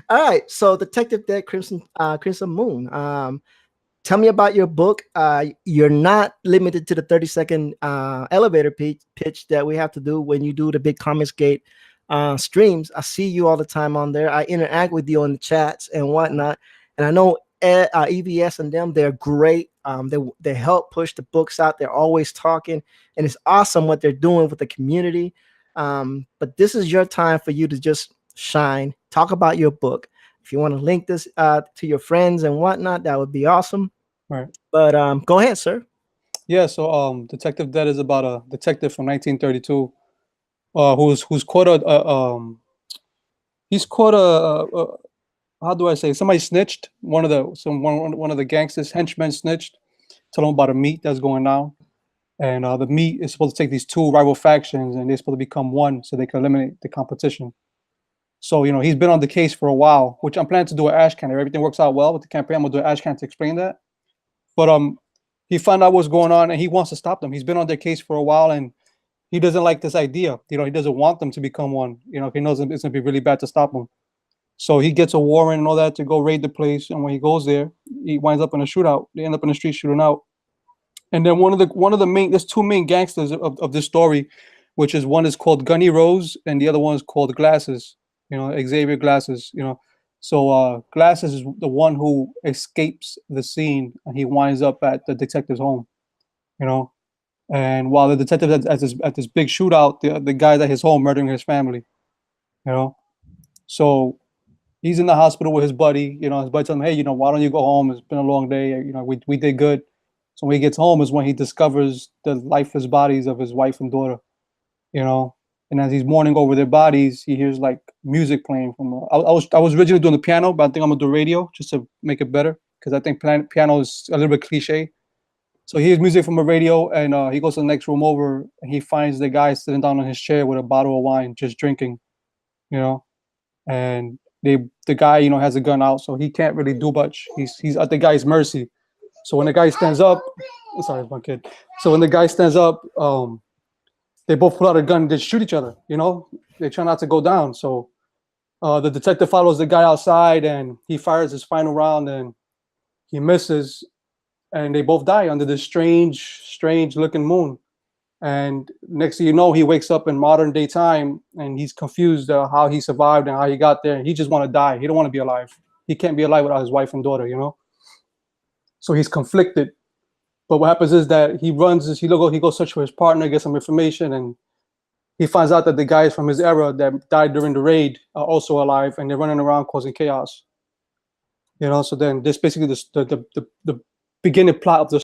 All right. So Detective Dead Crimson Moon. Tell me about your book. You're not limited to the 30-second elevator pitch that we have to do when you do the big Comics Gate streams. I see you all the time on there. I interact with you on the chats and whatnot. And I know EVS and them, they're great. They help push the books out. They're always talking. And it's awesome what they're doing with the community. But this is your time for you to just shine. Talk about your book. If you want to link this to your friends and whatnot, that would be awesome. Right. But go ahead, sir. Yeah. So Detective Dead is about a detective from 1932 who's caught he's caught how do I say, somebody snitched. One of the gangsters henchmen snitched, told him about a meet that's going down, and the meet is supposed to take these two rival factions and they're supposed to become one so they can eliminate the competition. So, he's been on the case for a while, which I'm planning to do an ash can. If everything works out well with the campaign, I'm gonna do an ash can to explain that. But he found out what's going on and he wants to stop them. He's been on their case for a while and he doesn't like this idea. He doesn't want them to become one. He knows it's gonna be really bad to stop them. So he gets a warrant and all that to go raid the place. And when he goes there, he winds up in a shootout. They end up in the street shooting out. And then one of the main, there's two main gangsters of this story, which is one is called Gunny Rose and the other one is called Glasses. Xavier Glasses. So Glasses is the one who escapes the scene and he winds up at the detective's home. And while the detective at this big shootout, the guy's at his home murdering his family. So he's in the hospital with his buddy. His buddy tells him, hey, why don't you go home? It's been a long day. We did good. So when he gets home is when he discovers the lifeless bodies of his wife and daughter. And as he's mourning over their bodies, he hears like music playing from. I was originally doing the piano, but I think I'm gonna do radio just to make it better because I think piano is a little bit cliche. So he hears music from a radio, and he goes to the next room over, and he finds the guy sitting down on his chair with a bottle of wine, just drinking. And the guy has a gun out, so he can't really do much. He's at the guy's mercy. So when the guy stands up, I'm sorry, it's my kid. So when the guy stands up, they both pull out a gun and just shoot each other. They try not to go down. So the detective follows the guy outside and he fires his final round and he misses, and they both die under this strange looking moon. And next thing you know, he wakes up in modern day time and he's confused how he survived and how he got there. He just want to die. He don't want to be alive. He can't be alive without his wife and daughter. So he's conflicted. But what happens is that he goes search for his partner, get some information, and he finds out that the guys from his era that died during the raid are also alive, and they're running around causing chaos. So then this basically the beginning plot of the